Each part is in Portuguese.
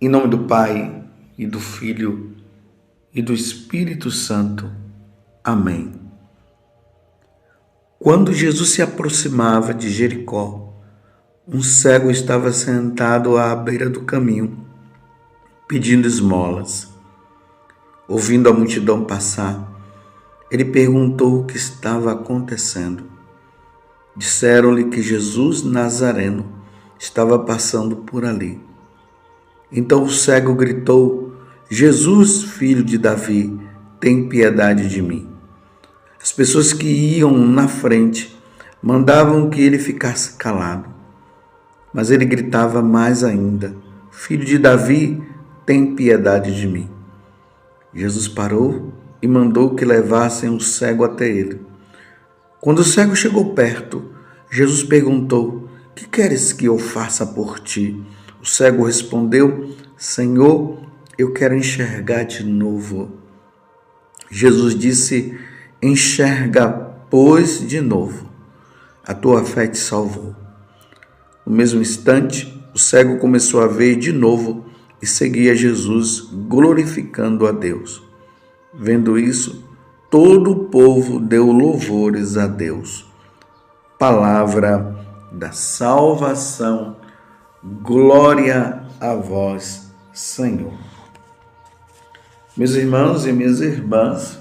Em nome do Pai, e do Filho, e do Espírito Santo. Amém. Quando Jesus se aproximava de Jericó, um cego estava sentado à beira do caminho, pedindo esmolas. Ouvindo a multidão passar, ele perguntou o que estava acontecendo. Disseram-lhe que Jesus Nazareno estava passando por ali. Então o cego gritou: Jesus, filho de Davi, tem piedade de mim. As pessoas que iam na frente mandavam que ele ficasse calado. Mas ele gritava mais ainda: Filho de Davi, tem piedade de mim. Jesus parou e mandou que levassem o cego até ele. Quando o cego chegou perto, Jesus perguntou: Que queres que eu faça por ti? O cego respondeu: Senhor, eu quero enxergar de novo. Jesus disse: Enxerga, pois, de novo. A tua fé te salvou. No mesmo instante, o cego começou a ver de novo e seguia Jesus, glorificando a Deus. Vendo isso, todo o povo deu louvores a Deus. Palavra da salvação. Glória a vós, Senhor. Meus irmãos e minhas irmãs,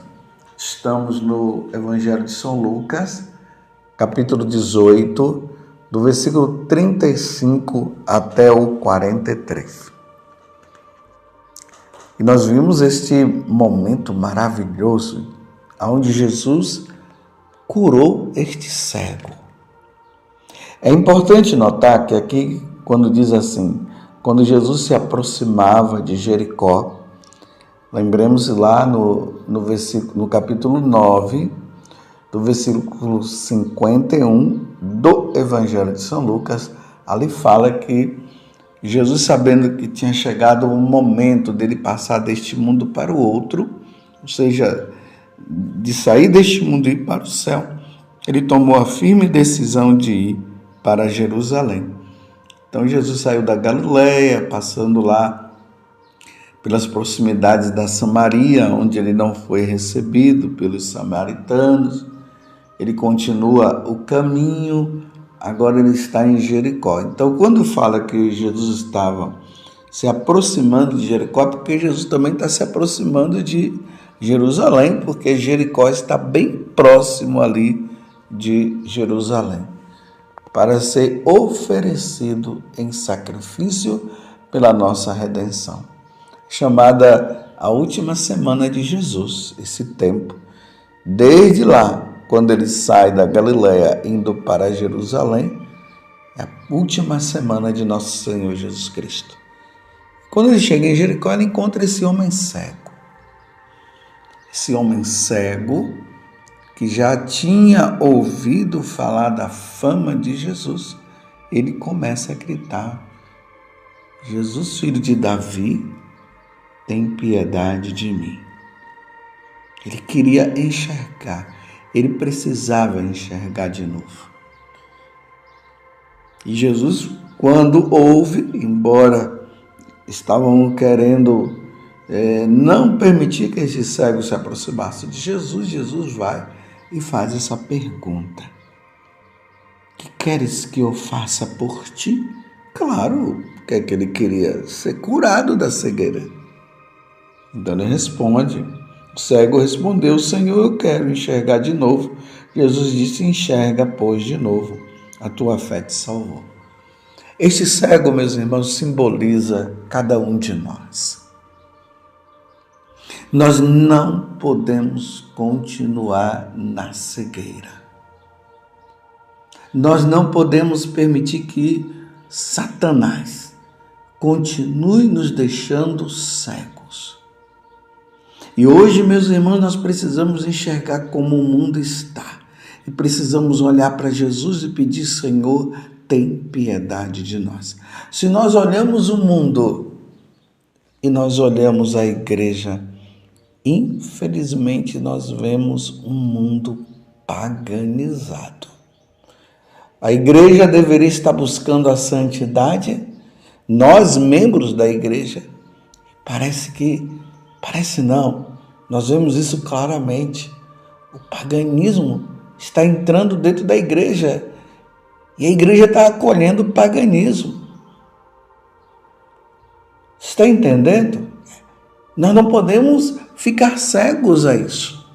estamos no Evangelho de São Lucas, capítulo 18, do versículo 35 até o 43. E nós vimos este momento maravilhoso, onde Jesus curou este cego. É importante notar que aqui, quando diz assim, quando Jesus se aproximava de Jericó, lembremos lá no capítulo 9, do versículo 51 do Evangelho de São Lucas, ali fala que Jesus, sabendo que tinha chegado o momento dele passar deste mundo para o outro, ou seja, de sair deste mundo e ir para o céu, ele tomou a firme decisão de ir para Jerusalém. Então Jesus saiu da Galileia, passando lá pelas proximidades da Samaria, onde ele não foi recebido pelos samaritanos. Ele continua o caminho, agora ele está em Jericó. Então, quando fala que Jesus estava se aproximando de Jericó, porque Jesus também está se aproximando de Jerusalém, porque Jericó está bem próximo ali de Jerusalém, para ser oferecido em sacrifício pela nossa redenção. Chamada a última semana de Jesus, esse tempo. Desde lá, quando ele sai da Galileia indo para Jerusalém, é a última semana de nosso Senhor Jesus Cristo. Quando ele chega em Jericó, ele encontra esse homem cego. Esse homem cego que já tinha ouvido falar da fama de Jesus, ele começa a gritar: Jesus, filho de Davi, tem piedade de mim. Ele queria enxergar, ele precisava enxergar de novo. E Jesus, quando ouve, embora estavam querendo não permitir que esse cego se aproximasse de Jesus, Jesus vai e faz essa pergunta: Que queres que eu faça por ti? Claro, que é que ele queria ser curado da cegueira. Então ele responde, o cego respondeu: Senhor, eu quero enxergar de novo. Jesus disse: Enxerga, pois, de novo, a tua fé te salvou. Este cego, meus irmãos, simboliza cada um de nós. Nós não podemos continuar na cegueira. Nós não podemos permitir que Satanás continue nos deixando cegos. E hoje, meus irmãos, nós precisamos enxergar como o mundo está. E precisamos olhar para Jesus e pedir: Senhor, tem piedade de nós. Se nós olhamos o mundo e nós olhamos a igreja, infelizmente nós vemos um mundo paganizado. A igreja deveria estar buscando a santidade, Nós, membros da igreja, parece não, nós vemos isso claramente. O paganismo está entrando dentro da igreja e a igreja está acolhendo o paganismo. Está entendendo? Nós não podemos ficar cegos a isso.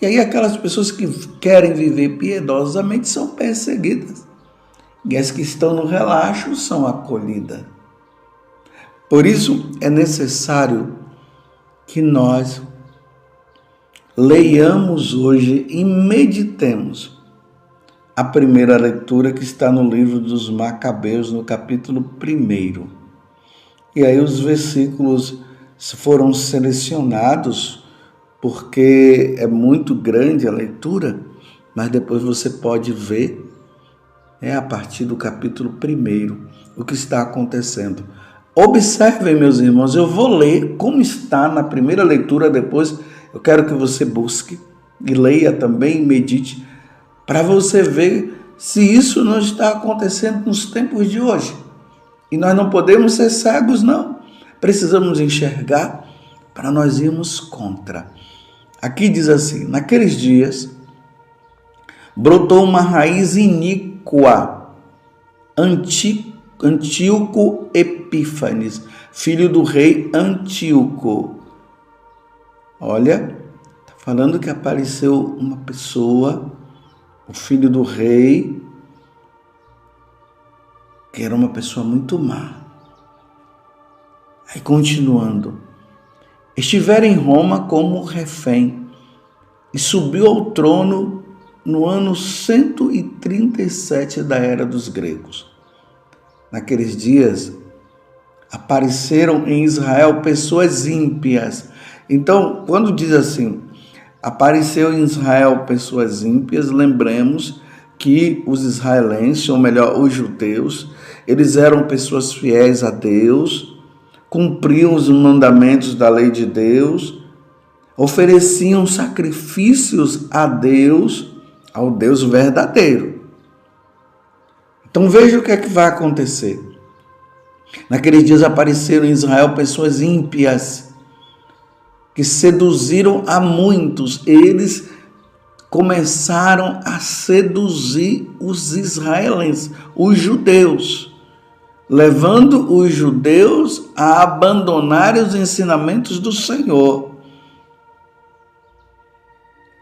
E aí aquelas pessoas que querem viver piedosamente são perseguidas. E as que estão no relaxo são acolhidas. Por isso é necessário que nós leiamos hoje e meditemos a primeira leitura que está no livro dos Macabeus, no capítulo 1. E aí os versículos foram selecionados porque é muito grande a leitura, mas depois você pode ver a partir do capítulo 1 o que está acontecendo. Observem, meus irmãos, eu vou ler como está na primeira leitura, depois eu quero que você busque e leia também e medite, para você ver se isso não está acontecendo nos tempos de hoje. E nós não podemos ser cegos, não. Precisamos enxergar para nós irmos contra. Aqui diz assim: naqueles dias brotou uma raiz iníqua, Antíoco Epífanes, filho do rei Antíoco. Olha, está falando que apareceu uma pessoa, o filho do rei, que era uma pessoa muito má. Aí continuando, estivera em Roma como refém e subiu ao trono no ano 137 da era dos gregos. Naqueles dias apareceram em Israel pessoas ímpias. Então, quando diz assim, apareceu em Israel pessoas ímpias, lembremos que os israelenses, ou melhor, os judeus, eles eram pessoas fiéis a Deus, cumpriam os mandamentos da lei de Deus, ofereciam sacrifícios a Deus, ao Deus verdadeiro. Então veja o que é que vai acontecer. Naqueles dias apareceram em Israel pessoas ímpias que seduziram a muitos. Eles começaram a seduzir os israelenses, os judeus, levando os judeus a abandonarem os ensinamentos do Senhor.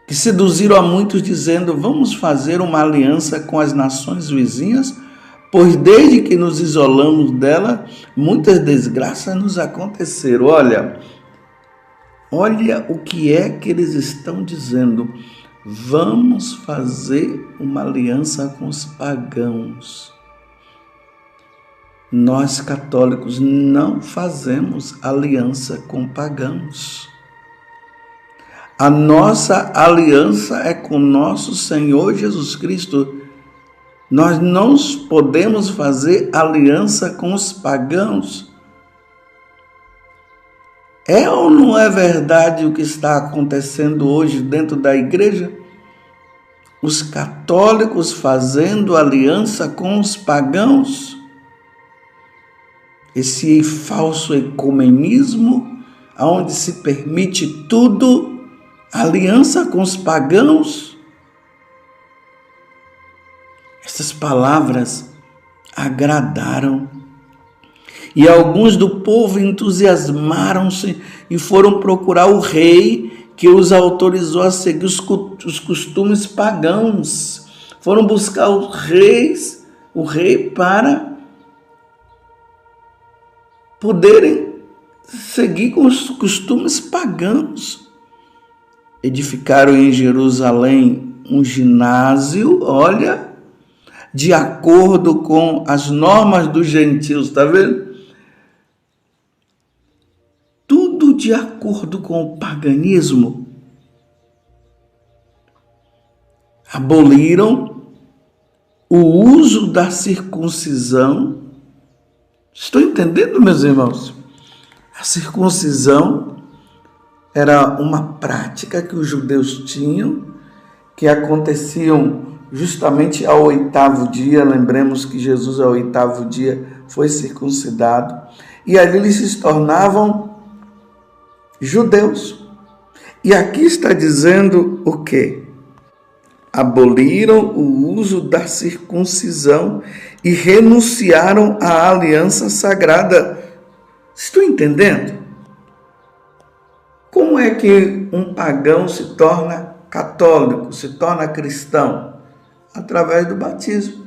Que seduziram a muitos dizendo, vamos fazer uma aliança com as nações vizinhas, pois desde que nos isolamos dela, muitas desgraças nos aconteceram. Olha o que é que eles estão dizendo. Vamos fazer uma aliança com os pagãos. Nós católicos não fazemos aliança com pagãos. A nossa aliança é com nosso Senhor Jesus Cristo. Nós não podemos fazer aliança com os pagãos. É ou não é verdade o que está acontecendo hoje dentro da igreja? Os católicos fazendo aliança com os pagãos? Esse falso ecumenismo, onde se permite tudo, aliança com os pagãos? Essas palavras agradaram e alguns do povo entusiasmaram-se e foram procurar o rei que os autorizou a seguir os costumes pagãos. Foram buscar o rei para poderem seguir com os costumes pagãos. Edificaram em Jerusalém um ginásio, de acordo com as normas dos gentios, está vendo? Tudo de acordo com o paganismo. Aboliram o uso da circuncisão. Estou entendendo, meus irmãos? A circuncisão era uma prática que os judeus tinham, que aconteciam justamente ao 8º dia. Lembremos que Jesus ao 8º dia foi circuncidado, e ali eles se tornavam judeus. E aqui está dizendo o quê? Aboliram o uso da circuncisão e renunciaram à aliança sagrada. Estão entendendo? Como é que um pagão se torna católico, se torna cristão? Através do batismo.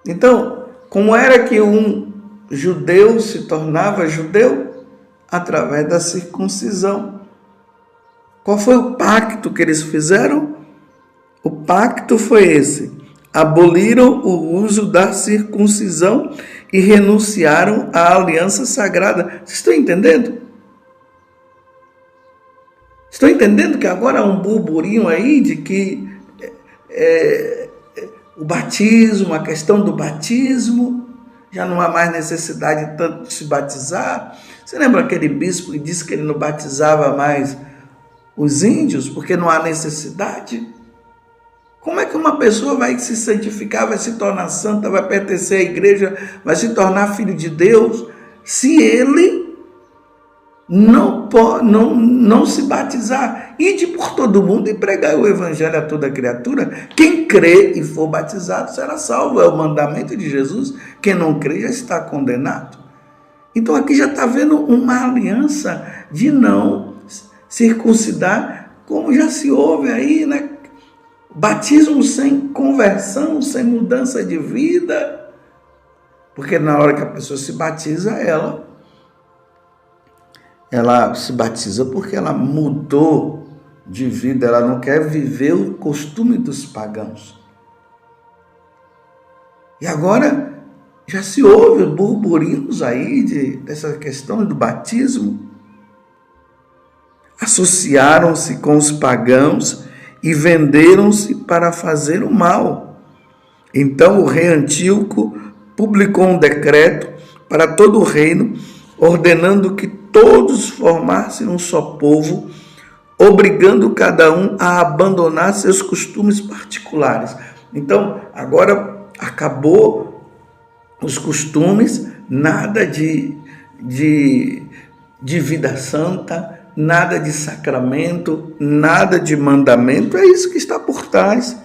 Então, como era que um judeu se tornava judeu? Através da circuncisão. Qual foi o pacto que eles fizeram? O pacto foi esse: aboliram o uso da circuncisão e renunciaram à aliança sagrada. Vocês estão entendendo? Estão entendendo que agora há um burburinho aí de que o batismo, a questão do batismo, já não há mais necessidade tanto de se batizar. Você lembra aquele bispo que disse que ele não batizava mais os índios porque não há necessidade? Como é que uma pessoa vai se santificar, vai se tornar santa, vai pertencer à igreja, vai se tornar filho de Deus, se ele não se batizar? Ide por todo mundo e pregar o evangelho a toda criatura. Quem crê e for batizado será salvo. É o mandamento de Jesus. Quem não crê já está condenado. Então aqui já está vendo uma aliança de não circuncidar, como já se ouve aí, né? Batismo sem conversão, sem mudança de vida. Porque na hora que a pessoa se batiza, ela se batiza porque ela mudou de vida, ela não quer viver o costume dos pagãos. E agora já se ouve burburinhos aí dessa questão do batismo. Associaram-se com os pagãos e venderam-se para fazer o mal. Então o rei Antíoco publicou um decreto para todo o reino, ordenando que todos formassem um só povo, obrigando cada um a abandonar seus costumes particulares. Então, agora acabou os costumes, nada de vida santa, nada de sacramento, nada de mandamento. É isso que está por trás.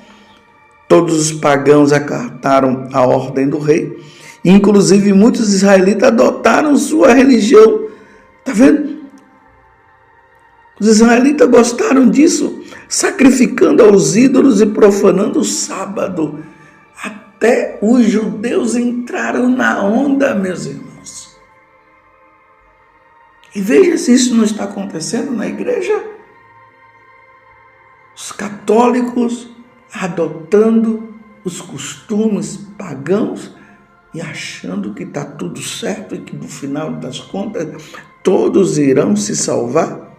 Todos os pagãos acataram a ordem do rei. Inclusive, muitos israelitas adotaram sua religião. Está vendo? Os israelitas gostaram disso, sacrificando aos ídolos e profanando o sábado. Até os judeus entraram na onda, meus irmãos. E veja se isso não está acontecendo na igreja. Os católicos adotando os costumes pagãos e achando que está tudo certo e que no final das contas todos irão se salvar.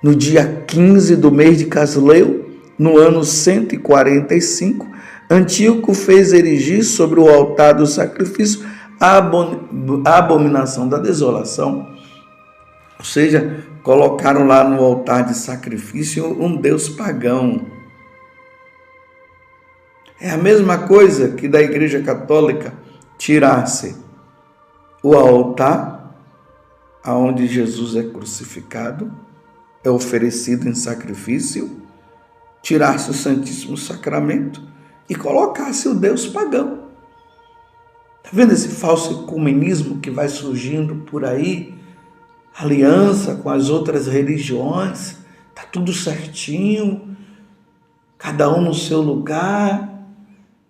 No dia 15 do mês de Casleu, no ano 145, Antíoco fez erigir sobre o altar do sacrifício a abominação da desolação. Ou seja, colocaram lá no altar de sacrifício um deus pagão. É a mesma coisa que da Igreja Católica tirasse o altar aonde Jesus é crucificado, é oferecido em sacrifício, tirasse o Santíssimo Sacramento e colocasse o Deus pagão. Está vendo esse falso ecumenismo que vai surgindo por aí? Aliança com as outras religiões, está tudo certinho, cada um no seu lugar,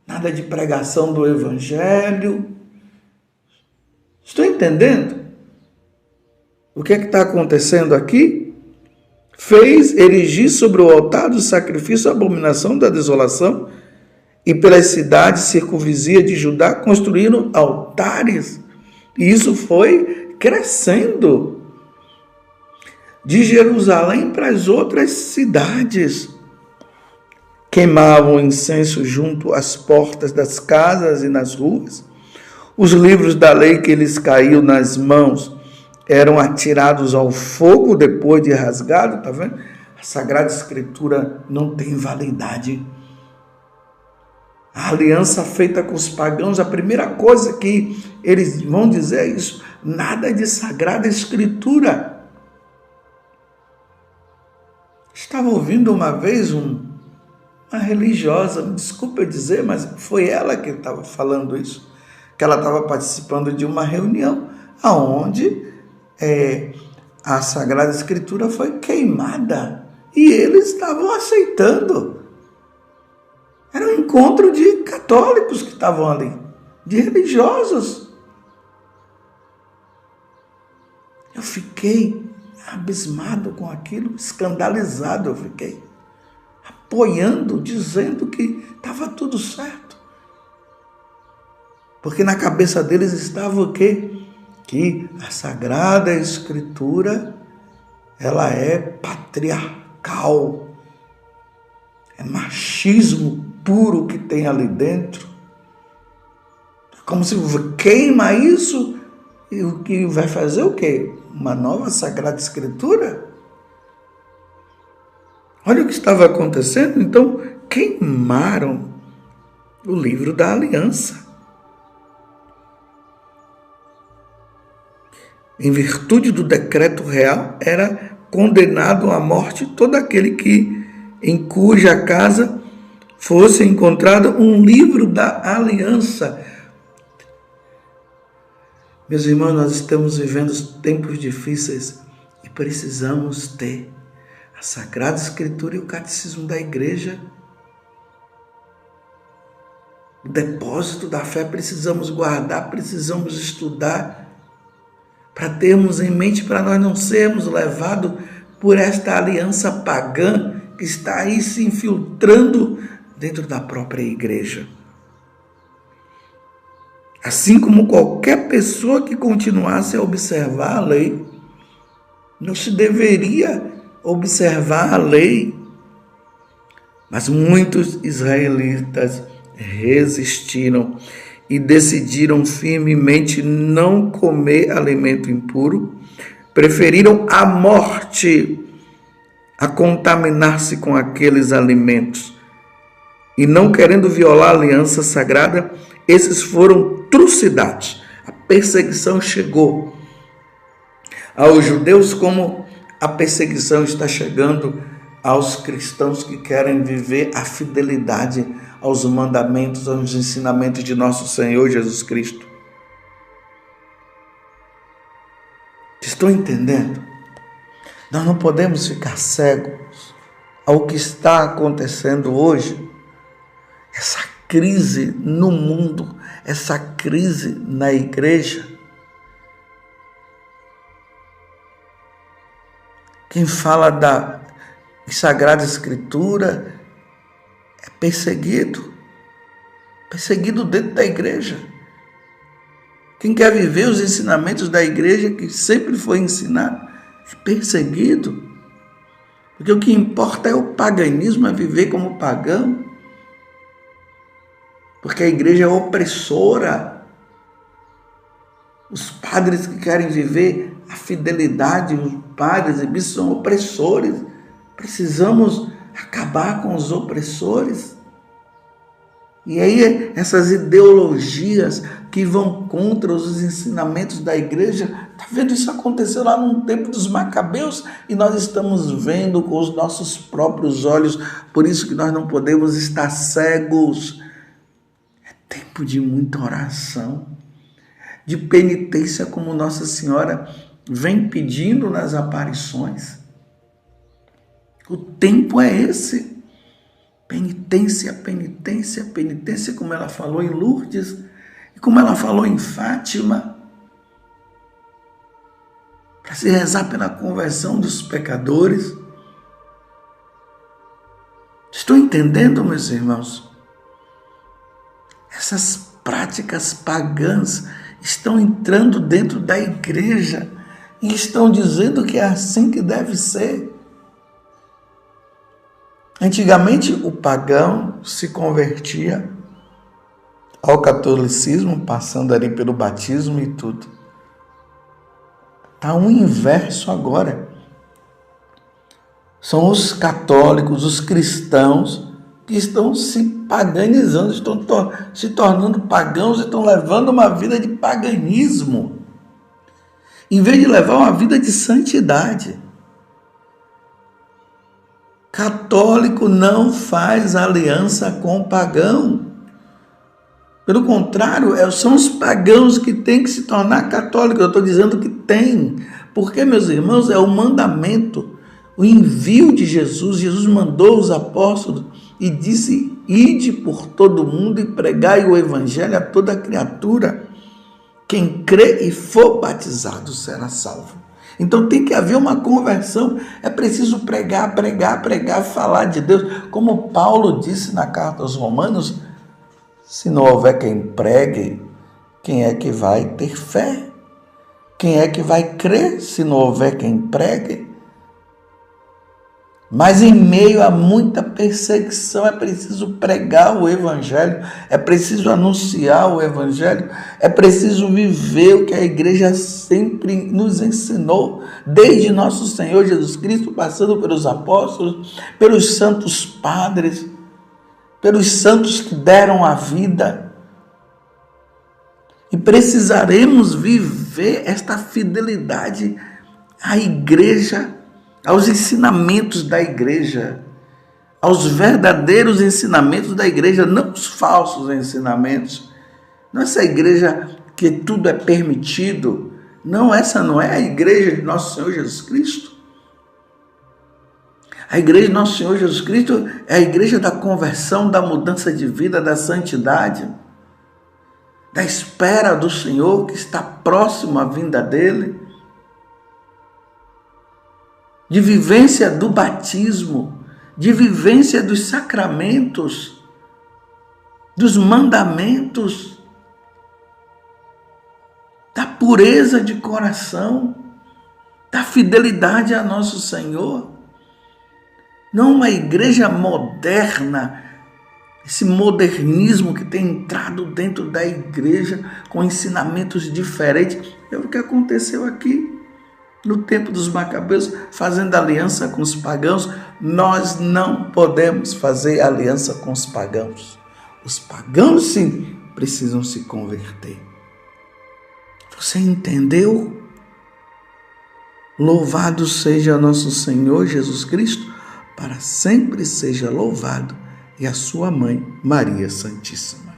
nada de pregação do Evangelho. Estão entendendo o que é que está acontecendo aqui? Fez erigir sobre o altar do sacrifício a abominação da desolação, e pelas cidades circunvizinhas de Judá construíram altares. E isso foi crescendo de Jerusalém para as outras cidades. Queimavam incenso junto às portas das casas e nas ruas. Os livros da lei que lhes caíam nas mãos eram atirados ao fogo depois de rasgado. Está vendo? A Sagrada Escritura não tem validade. A aliança feita com os pagãos, a primeira coisa que eles vão dizer é isso: nada de Sagrada Escritura. Estava ouvindo uma vez uma religiosa, desculpa eu dizer, mas foi ela que estava falando isso, que ela estava participando de uma reunião onde a Sagrada Escritura foi queimada e eles estavam aceitando. Era um encontro de católicos que estavam ali, de religiosos. Eu fiquei abismado com aquilo, escandalizado eu fiquei, apoiando, dizendo que estava tudo certo. Porque na cabeça deles estava o quê? Que a Sagrada Escritura, ela é patriarcal, é machismo puro que tem ali dentro. Como se queima isso e o que vai fazer o quê? Uma nova Sagrada Escritura? Olha o que estava acontecendo. Então, queimaram o livro da aliança. Em virtude do decreto real, era condenado à morte todo aquele em cuja casa fosse encontrado um livro da aliança. Meus irmãos, nós estamos vivendo tempos difíceis e precisamos ter a Sagrada Escritura e o Catecismo da Igreja. O depósito da fé precisamos guardar, precisamos estudar, para termos em mente, para nós não sermos levados por esta aliança pagã que está aí se infiltrando dentro da própria igreja. Assim como qualquer pessoa que continuasse a observar a lei, não se deveria observar a lei. Mas muitos israelitas resistiram e decidiram firmemente não comer alimento impuro, preferiram a morte a contaminar-se com aqueles alimentos. E não querendo violar a aliança sagrada, esses foram trucidados. A perseguição chegou aos judeus, como a perseguição está chegando aos cristãos que querem viver a fidelidade aos mandamentos, aos ensinamentos de nosso Senhor Jesus Cristo. Estão entendendo? Nós não podemos ficar cegos ao que está acontecendo hoje. Essa crise no mundo, essa crise na igreja. Quem fala da Sagrada Escritura é perseguido dentro da igreja. Quem quer viver os ensinamentos da igreja que sempre foi ensinado é perseguido. Porque o que importa é o paganismo, é viver como pagão. Porque a igreja é opressora. Os padres que querem viver a fidelidade, os padres e bispos são opressores. Precisamos acabar com os opressores. E aí essas ideologias que vão contra os ensinamentos da igreja, está vendo isso acontecer lá no tempo dos Macabeus e nós estamos vendo com os nossos próprios olhos. Por isso que nós não podemos estar cegos. É tempo de muita oração, de penitência, como Nossa Senhora vem pedindo nas aparições. O tempo é esse. Penitência, penitência, penitência, como ela falou em Lourdes e como ela falou em Fátima, para se rezar pela conversão dos pecadores. Estou entendendo, meus irmãos? Essas práticas pagãs estão entrando dentro da igreja e estão dizendo que é assim que deve ser. Antigamente, o pagão se convertia ao catolicismo, passando ali pelo batismo e tudo. Está o inverso agora. São os católicos, os cristãos, que estão se paganizando, estão se tornando pagãos, estão levando uma vida de paganismo, em vez de levar uma vida de santidade. Católico não faz aliança com pagão. Pelo contrário, são os pagãos que têm que se tornar católicos. Eu estou dizendo que tem. Porque, meus irmãos, é o mandamento, o envio de Jesus. Jesus mandou os apóstolos e disse: ide por todo mundo e pregai o evangelho a toda criatura. Quem crê e for batizado será salvo. Então tem que haver uma conversão. É preciso pregar, falar de Deus. Como Paulo disse na carta aos Romanos: se não houver quem pregue, quem é que vai ter fé? Quem é que vai crer se não houver quem pregue? Mas em meio a muita perseguição é preciso pregar o evangelho, é preciso anunciar o evangelho, é preciso viver o que a igreja sempre nos ensinou, desde nosso Senhor Jesus Cristo, passando pelos apóstolos, pelos santos padres, pelos santos que deram a vida. E precisaremos viver esta fidelidade à igreja, aos ensinamentos da igreja, aos verdadeiros ensinamentos da igreja, não os falsos ensinamentos. Não essa igreja que tudo é permitido. Não, essa não é a igreja de nosso Senhor Jesus Cristo. A igreja de nosso Senhor Jesus Cristo é a igreja da conversão, da mudança de vida, da santidade, da espera do Senhor que está próximo à vinda dele, de vivência do batismo, de vivência dos sacramentos, dos mandamentos, da pureza de coração, da fidelidade a nosso Senhor. Não uma igreja moderna, esse modernismo que tem entrado dentro da igreja com ensinamentos diferentes. É o que aconteceu aqui no tempo dos Macabeus, fazendo aliança com os pagãos. Nós não podemos fazer aliança com os pagãos. Os pagãos, sim, precisam se converter. Você entendeu? Louvado seja nosso Senhor Jesus Cristo, para sempre seja louvado, e a sua mãe, Maria Santíssima.